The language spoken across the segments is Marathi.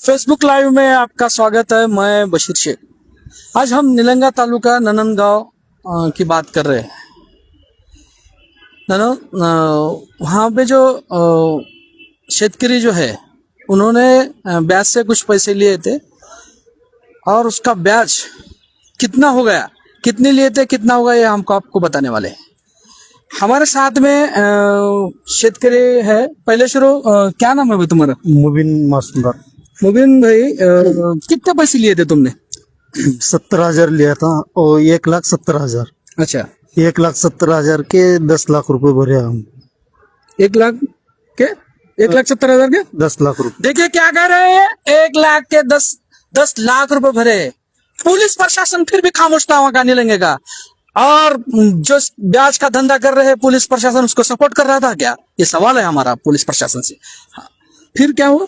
फेसबुक लाइव में आपका स्वागत है। मैं बशीर शेख। आज हम निलंगा तालुका ननंदगांव की बात कर रहे हैं। वहाँ पे जो शेतकरी जो है उन्होंने ब्याज से कुछ पैसे लिए थे और उसका ब्याज कितना हो गया, कितने लिए थे, कितना होगा, ये हमको आपको बताने वाले हैं। हमारे साथ में शेतकरी है। पहले शुरू क्या नाम है भाई तुम्हारा? मुबिन मासूमदार। मुबिन भाई, कितने पैसे लिए थे तुमने? 70,000 लिया था और 1,70,000। अच्छा, 1,70,000 के 10 लाख रुपए भरे हम। 1 लाख के 1,70,000 के 10 लाख रुपए। देखिए क्या कह रहे हैं, 1 लाख के 10 लाख रुपए भरे। पुलिस प्रशासन फिर भी खामोश था वहां का निलंगे का, और जो ब्याज का धंधा कर रहे हैं पुलिस प्रशासन उसको सपोर्ट कर रहा था क्या? ये सवाल है हमारा पुलिस प्रशासन से। हाँ। फिर क्या हुआ?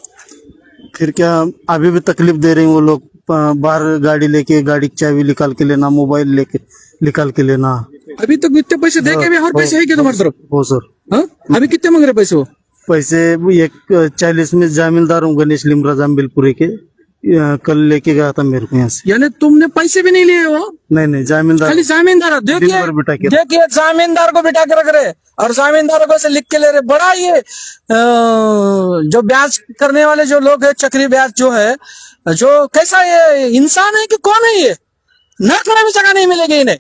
फिर क्या, अभी भी तकलीफ दे रही वो लोग। बाहर गाड़ी लेके, गाड़ी की चाबी निकाल के लेना, मोबाइल लेके निकाल के लेना। अभी तो कितने पैसे दे के भी और पैसे है क्या तुम्हारी तरफ? हो सर। हाँ? अभी कितने मांग रहे पैसे? वो पैसे 1,40 में जामीनदार हूँ गणेश लिमरा जामबिलपुरे के। कल लेके गया था मेरे को यहाँ से। यानी तुमने पैसे भी नहीं लिए हो? नहीं, जामीनदार। खाली जामीनदार। देखिए जामीनदार को बिठा के रख रहे और जामीनदार को ऐसे लिख के ले रहे। बड़ा ये जो ब्याज करने वाले जो लोग है, चक्री ब्याज जो है, जो कैसा ये इंसान है कि कौन है ये? नर्क में भी जगह नहीं मिलेगी इन्हें।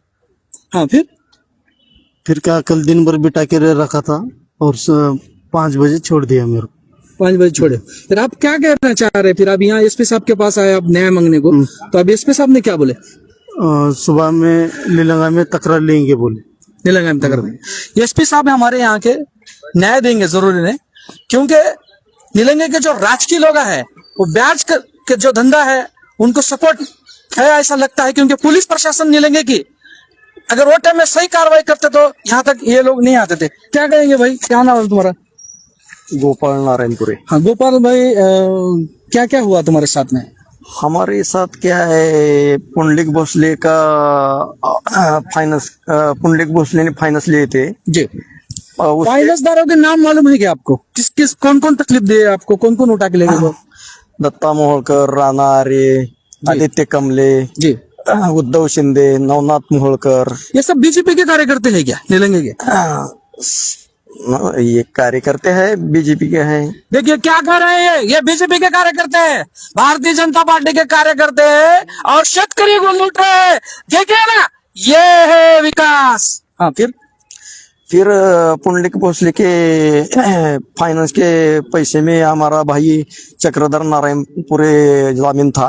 हाँ, फिर क्या, कल दिन भर बिठा के रखा था और 5 बजे छोड़ दिया मेरे को। 5 बजे छोड़े। फिर आप क्या कहना चाह रहे? फिर आप यहाँ एसपी साहब के पास आए, आप न्याय मांगने को, तो अब एसपी साहब ने क्या बोले? सुबह में निलंगा में तकरार लेंगे बोले। निलंगा में तकरार लेंगे। एसपी साहब हमारे यहाँ के न्याय देंगे जरूरी नहीं, क्योंकि निलंगे के जो राजकीय लोग है वो ब्याज के जो धंधा है उनको सपोर्ट है ऐसा लगता है, क्योंकि पुलिस प्रशासन निलंगे की अगर वो टाइम में सही कार्रवाई करते तो यहाँ तक ये लोग नहीं आते थे। क्या कहेंगे भाई? क्या नाम है तुम्हारा? गोपाल नारायणपुरे। हाँ गोपाल भाई, क्या क्या हुआ तुम्हारे साथ में? हमारे साथ क्या है, पुंडलिक भोसले का फाइनेंस, पुंडलिक भोसले ने फाइनेंस लिए थे जी। फाइनेंसदारों के नाम मालूम है क्या आपको? किस किस कौन कौन तकलीफ दे आपको? कौन कौन उठा के ले गए? दत्ता मोहोळकर, राणा आरे, आदित्य कमले जी, उद्धव शिंदे, नवनाथ मोहोळकर। ये सब बीजेपी के कार्यकर्ते हैं क्या निलंगे के? ये कार्यकर्ते हैं, बीजेपी के हैं। देखिए क्या कर रहे हैं, ये बीजेपी के कार्यकर्ते हैं, भारतीय जनता पार्टी के कार्यकर्ते हैं और शेतकरी को लूट रहे हैं। देखिए ना, ये है विकास। हाँ, फिर पुंडलिक भोसले के फाइनेंस के पैसे में हमारा भाई चक्रधर नारायणपुरे जामीन था।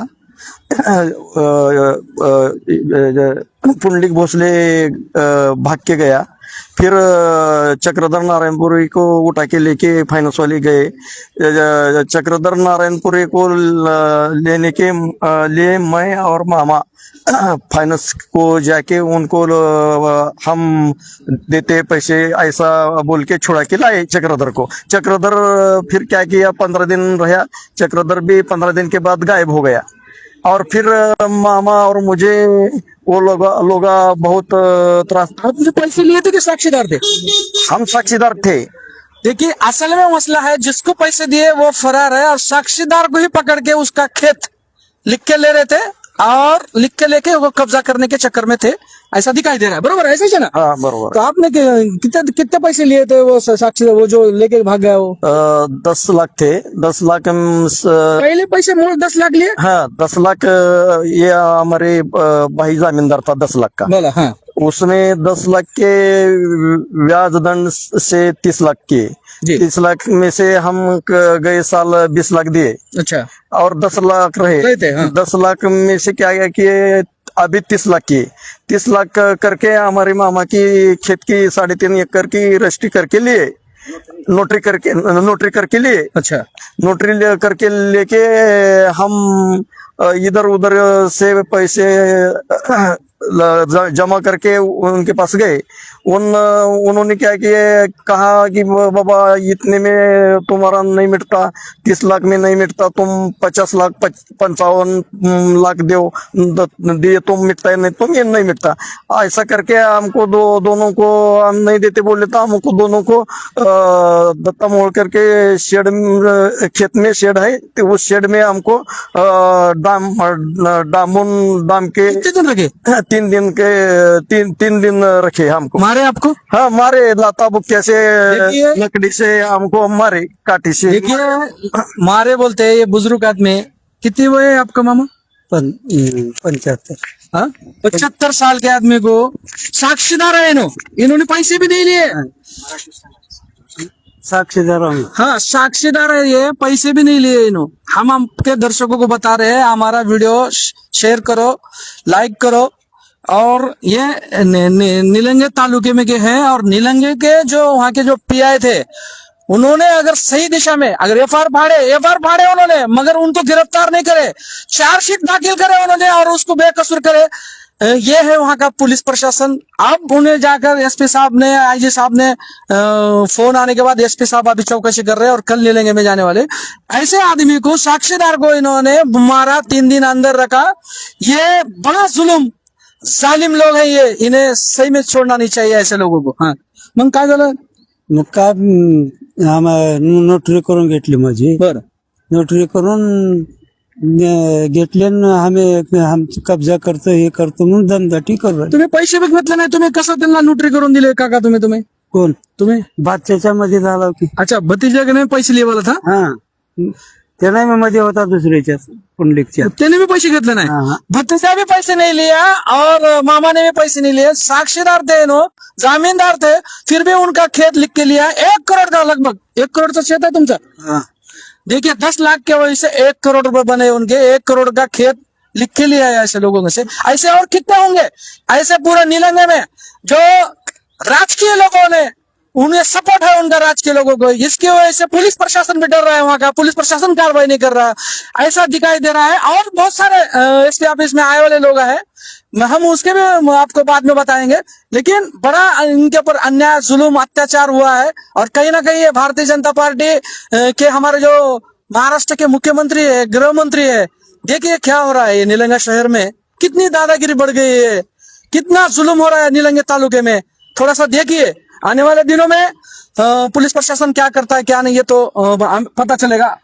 पुंडलिक भोसले भाग के गया। फिर चक्रधर नारायणपुरी को उठा के लेके फाइनेंस वाले गए। चक्रधर नारायणपुरी को लेने के लिए मैं और मामा फाइनेंस को जाके उनको हम देते पैसे ऐसा बोल के छुड़ा के लाए चक्रधर को। चक्रधर फिर क्या किया, 15 दिन रहा। चक्रधर भी 15 दिन के बाद गायब हो गया। और फिर मामा और मुझे वो लोग बहुत त्रास। आपने पैसे लिए थे कि साक्षीदार थे? हम साक्षीदार थे। देखिए असल में मसला है, जिसको पैसे दिए वो फरार है और साक्षीदार को ही पकड़ के उसका खेत लिख के ले रहे थे और लिख के लेके वो कब्जा करने के चक्कर में थे, ऐसा दिखाई दे रहा है। बरोबर ऐसा ही ना? हाँ बरोबर। तो आपने कितने पैसे लिए थे वो साक्षी, वो जो लेके भाग गया वो? 10 लाख थे। 10 लाख पहले पैसे मोड़ 10 लाख लिए। हाँ 10 लाख ये हमारे भाई जामीनदार था 10 लाख का। बोला हाँ। उसमें 10 लाख के ब्याज दंड से 30 लाख के 30 लाख में से हम गए साल 20 लाख दिए। अच्छा। और 10 लाख रहे थे। हाँ। 10 लाख में से क्या गया कि अभी 30 लाख की 30 लाख करके हमारे मामा की खेत की 3.5 एकड़ की रजिस्ट्री करके लिए, नोटरी करके लिए। अच्छा। नोटरी करके लेके हम इधर उधर से पैसे जमा करके उनके पास गए। उन्होंने क्या किया, कहा कि बाबा इतने में तुम्हारा नहीं मिटता, 30 लाख में नहीं मिटता, तुम 50 लाख 55 लाख दिए तुम मिटता है, नहीं तुम ये नहीं मिटता। ऐसा करके हमको दोनों को हम नहीं देते बोले, तो हमको दोनों को दत्ता मोड़ करके शेड, खेत में शेड है, तो उस शेड में हमको डाम के कितने दिन रखे? 3 दिन रखे हमको। मारे आपको? हाँ मारे, लाता बुक्या से, देखिए, लकड़ी से हमको मारे, काटी से। देखिए, मारे बोलते हैं ये बुजुर्ग आदमी। कितनी वो है आपका मामा? 75। हाँ, 75 साल के आदमी को साक्षीदार है इन्होंने पैसे भी नहीं लिए। साक्षीदार हूँ। हाँ, साक्षीदार है ये, पैसे भी नहीं लिए इन्होंने। हम आपके दर्शकों को बता रहे हैं, हमारा वीडियो शेयर करो, लाइक करो। और ये नीलंगे तालुके में के हैं, और नीलंगे के जो वहाँ के जो पीआई थे, उन्होंने अगर सही दिशा में अगर एफआईआर फाड़े उन्होंने, मगर उनको गिरफ्तार नहीं करे, चार्जशीट दाखिल करे उन्होंने और उसको बेकसूर करे। ये है वहां का पुलिस प्रशासन। अब उन्हें जाकर एसपी साहब ने, आईजी साहब ने फोन आने के बाद एसपी साहब अभी चौकसी कर रहे हैं और कल नीलंगे में जाने वाले। ऐसे आदमी को, साक्षीदार को इन्होंने मारा, 3 दिन अंदर रखा। ये बड़ा जुल्म, जालिम लोग हैं ये, इन्हें सही में छोड़ना नहीं चाहिए ऐसे लोगों को। हाँ, मग काय झालं? मग का नोटरी करून घेतली माझी, बरं, नोटरी करून घेतली आम्ही कब्जा करतो, हे करतो म्हणून दमदाटी करू. तुम्ही पैसे बी घेतले नाही, तुम्ही कसं त्यांना नोटरी करून दिले काका? तुम्ही कोण? तुम्ही बादशाच्या मध्ये झाला की. अच्छा, भतीजाने पैसे लिहायला था? हा, ते नाही मी मध्ये होता दुसऱ्याच्या पुंडलिकच्या. त्याने भी पैसे घेतले नाही, हाँ। भतीजा भी पैसे नहीं लिया और मामा ने भी पैसे नहीं लिए। साक्षीदार थे जमींदार थे, फिर भी उनका खेत लिख के लिया। 1 करोड़ का, लगभग 1 करोड़ का खेत है तुमचा। हाँ, देखिए, 10 लाख के वजह से 1 करोड़ रुपए बने उनके। 1 करोड़ का खेत लिख के लिया है ऐसे लोगों से। ऐसे और कितने होंगे ऐसे पूरे नीलंगे में, जो राजकीय लोगों ने, उन्हें सपोर्ट है उनका राजकीय लोगों को। इसकी वजह से पुलिस प्रशासन भी डर रहा है, वहां का पुलिस प्रशासन कार्रवाई नहीं कर रहा है, ऐसा दिखाई दे रहा है। और बहुत सारे एसपी ऑफिस में आए वाले लोग हैं, हम उसके भी आपको बाद में बताएंगे। लेकिन बड़ा इनके ऊपर अन्याय, जुल्म, अत्याचार हुआ है। और कहीं ना कहीं ये भारतीय जनता पार्टी के हमारे जो महाराष्ट्र के मुख्यमंत्री है, गृह मंत्री है, देखिए क्या हो रहा है ये नीलंगा शहर में, कितनी दादागिरी बढ़ गई है, कितना जुल्म हो रहा है नीलंगे तालुके में। थोड़ा सा देखिए, आने वाले दिनों में पुलिस प्रशासन क्या करता है क्या नहीं, ये तो पता चलेगा।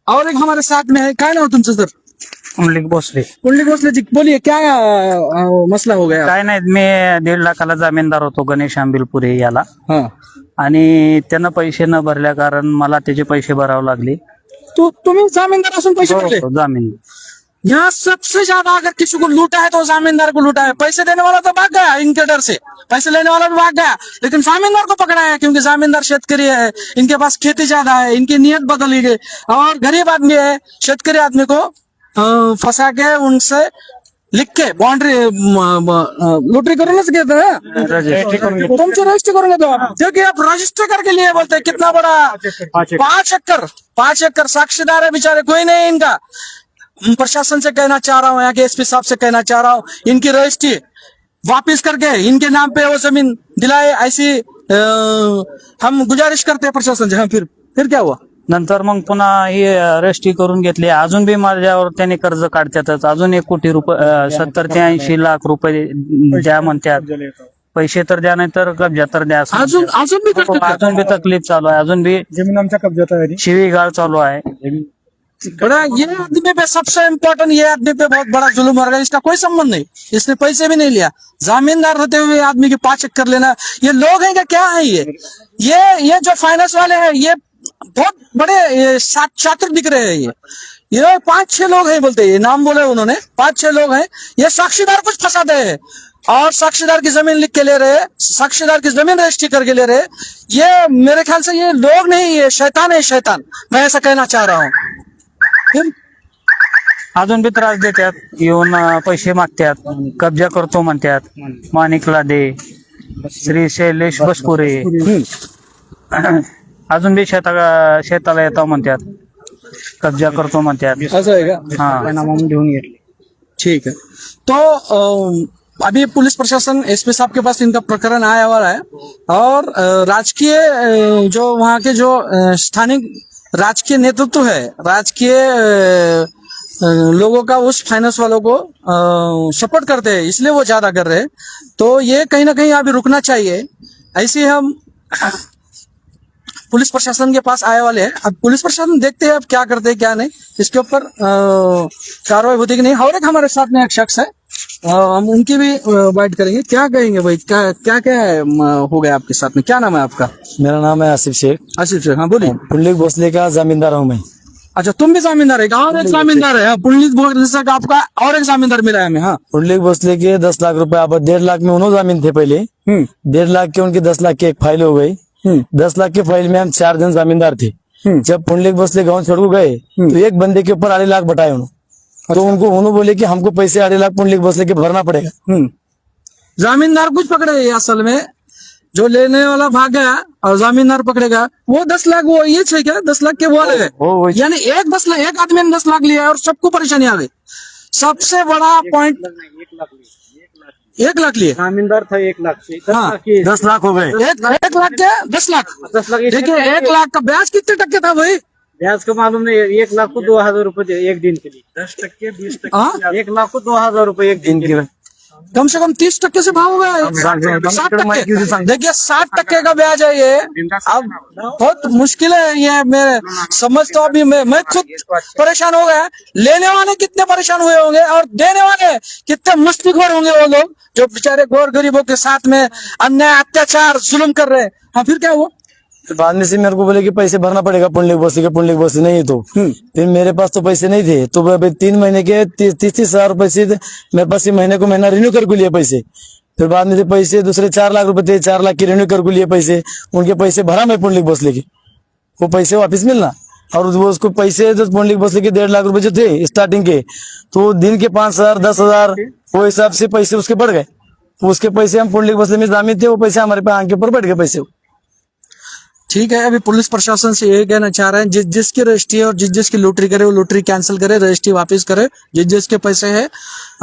और एक हमारे साथ में है, क्या नाम तुमचं सर? कुंडलिक भोसले. कुंडली भोसले जी, बोलिए क्या मसला हो गया? काय नाही, मी 1.5 लाखाला जामीनदार होतो गणेश आंबिलपुरे याला, हाँ, आणि त्यानं पैसे न भरल्या कारण मला त्याचे पैसे भरावे लागले. तो तुम्हें जामीनदार असून पैसे भरले? जामीन. यहाँ सबसे ज्यादा अगर किसी को लूटा है तो जामीनदार को लूटा है। पैसे देने वाला तो भाग गया इनके डर से, पैसे लेने वाला भी भाग गया, लेकिन जामीनदार को पकड़ा है, क्योंकि जामीनदार शेतकरी है, इनके पास खेती ज्यादा है, इनकी नीयत बदली गई। और गरीब आदमी है, शेतकरी आदमी को फंसा के उनसे लिख के बाउंड्री लॉटरी करूनच घेत तुमचे रजिस्टर करून घेतो आप, क्योंकि आप रजिस्टर करके लिए बोलते हैं। कितना बड़ा 5 एकड़ साक्षीदार है बेचारे, कोई नहीं इनका। प्रशासन से कहना चाह रहा हूँ, यहाँ के एसपी साहब से कहना चाह रहा हूँ, इनकी रजिस्ट्री वापिस करके इनके नाम पे वो जमीन दिलाए, ऐसी हम गुजारिश करते हैं प्रशासन से। हाँ, फिर क्या हुआ? नंतर मग पुन्हा हे रजिस्ट्री करून घेतली. अजून बी माझ्यावर त्याने कर्ज काढतातच. अजून 1 कोटी रुपये 70 ते 80 लाख रुपये द्या म्हणतात. पैसे तर द्या, नाही तर कब्जा तर द्या. अजून बी तकलीफ चालू आहे, अजून बी जमीन आमच्या कब्जात आहे. शिवीगाळ चालू आहे. बड़ा ये आदमी पे सबसे इम्पोर्टेंट, ये आदमी पे बहुत बड़ा जुल्म हो रहा है। इसका कोई संबंध नहीं, इसने पैसे भी नहीं लिया। जामीनदार होते हुए आदमी की 5 एकड़ लेना, ये लोग हैं क्या है? ये जो फाइनेंस वाले हैं, ये बहुत बड़े चातुर दिख रहे हैं। ये 5-6 लोग हैं, बोलते हैं, नाम बोले उन्होंने, 5-6 लोग हैं। ये साक्षीदार कुछ फंसाते हैं और साक्षीदार की जमीन लिख के ले रहे, साक्षीदार की जमीन रजिस्ट्री करके ले रहे। ये मेरे ख्याल से ये लोग नहीं, ये शैतान है, शैतान, मैं ऐसा कहना चाह रहा हूँ। अजून बी त्रास देतात, येऊन पैसे मागतात, कब्जा करतो म्हणतात. माणिकला दे, श्री शैलेश बसपुरे अजून बी शेताला येतो म्हणतात, कब्जा करतो म्हणतात. ऐसा है क्या? हा, घेऊन घेतली. ठीक है, तो अभी पुलिस प्रशासन एसपी साहब के पास इनका प्रकरण आया हुआ है और राजकीय जो वहाँ के जो स्थानिक राजकीय नेतृत्व है, राजकीय लोगों का उस फाइनेंस वालों को सपोर्ट करते हैं, इसलिए वो ज्यादा कर रहे हैं। तो ये कहीं ना कहीं अभी रुकना चाहिए। ऐसे हम पुलिस प्रशासन के पास आए वाले हैं। अब पुलिस प्रशासन देखते हैं अब क्या करते हैं क्या नहीं, इसके ऊपर कार्रवाई होती कि नहीं। और एक हमारे साथ में एक शख्स है, हम उनकी भी बात करेंगे। क्या कहेंगे भाई, क्या क्या हो गया आपके साथ में, क्या नाम है आपका? मेरा नाम है आसिफ शेख। आसिफ शेख, हाँ बोलिए। पुंडलिक भोसले का जमींदार हूँ मैं। अच्छा, तुम भी जमींदार है? और एक जमींदार है पुंडलिक भोसले का, आपका और एक जमींदार मिला है हमें। हाँ, पुंडलिक भोसले के 10 लाख रुपए, अब 1.5 लाख में उन्होंने जमीन थे पहले। 1.5 लाख के उनकी 10 लाख की एक फाइल हो गई। 10 लाख की फाइल में हम 4 जन जमींदार थे। जब पुंडलिक भोसले गाँव छोड़ को गए तो एक बंदे के ऊपर 2.5 लाख बटाए उन्होंने। तो उनको उन्होंने बोले कि हमको पैसे 2.5 लाख पुंडलिक भोसले के भरना पड़ेगा। जमींदार कुछ पकड़े असल में, जो लेने वाला भाग गया और जमींदार पकड़ेगा वो 10 लाख, वो ये है क्या 10 लाख के वो अलग है? यानी एक 10 लाख, एक आदमी ने 10 लाख लिया और सबको परेशानी आ गई। सबसे बड़ा पॉइंट 1 लाख लिए, जमींदार था 1 लाख से। हाँ, 10 लाख हो गए। 1 लाख के 10 लाख। देखिए 1 लाख का ब्याज कितने टक्के था भाई? ब्याज को मालूम नहीं। 1 लाख को 2000 रुपए एक दिन के लिए। 10 टक्के 20 टक्के। 1 लाख को 2000 रुपए एक दिन के लिए। कम से कम 30 टक्के से भाव होगा। 60 टक्के, देखिए 60 टक्के का ब्याज है ये। अब बहुत मुश्किल है ये, मैं समझ तो अभी मैं खुद परेशान हो गया। लेने वाले कितने परेशान हुए होंगे और देने वाले कितने मस्तीखोर होंगे वो लोग जो बेचारे गौर गरीबों के साथ में अन्याय अत्याचार जुल्म कर रहे हैं। हाँ, फिर क्या हुआ? बाद में से मेरे को बोले कि पैसे भरना पड़ेगा पुंडलिक भोसले के। पुंडलिक भोसले नहीं तो फिर मेरे पास तो पैसे नहीं थे। तो अभी 3 महीने के 30 हजार पैसे मेरे पास महीने को महीना रिन्यू कर को लिए पैसे। फिर बाद में से पैसे दूसरे 4 लाख रुपए थे, 4 लाख की रिन्यू कर को लिए पैसे। उनके पैसे भरा मैं पुंडलिक भोसले के, वो पैसे वापस मिलना। और वो उसको पैसे जो पुंडलिक भोसले के 1.5 लाख रुपए जो थे स्टार्टिंग के, तो दिन के 5,000 10,000 वो हिसाब से पैसे उसके बढ़ गए। उसके पैसे हम पुंडलिक भोसले में जामिन थे, वो पैसे हमारे पे आंख के ऊपर बढ़ गए पैसे। ठीक है, अभी पुलिस प्रशासन से ये कहना चाह रहे हैं जिसकी रजिस्ट्री और जिसकी लॉटरी करे वो लॉटरी कैंसिल करे, रजिस्ट्री वापस करे जिसके पैसे है,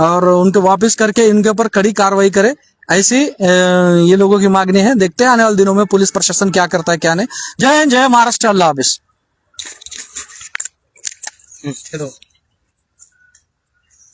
और उनको वापस करके इनके ऊपर कड़ी कार्रवाई करे। ऐसी ये लोगों की मांगनी है। देखते हैं आने वाले दिनों में पुलिस प्रशासन क्या करता है क्या नहीं। जय हिंद, जय महाराष्ट्र, अल्लाह हाफिज।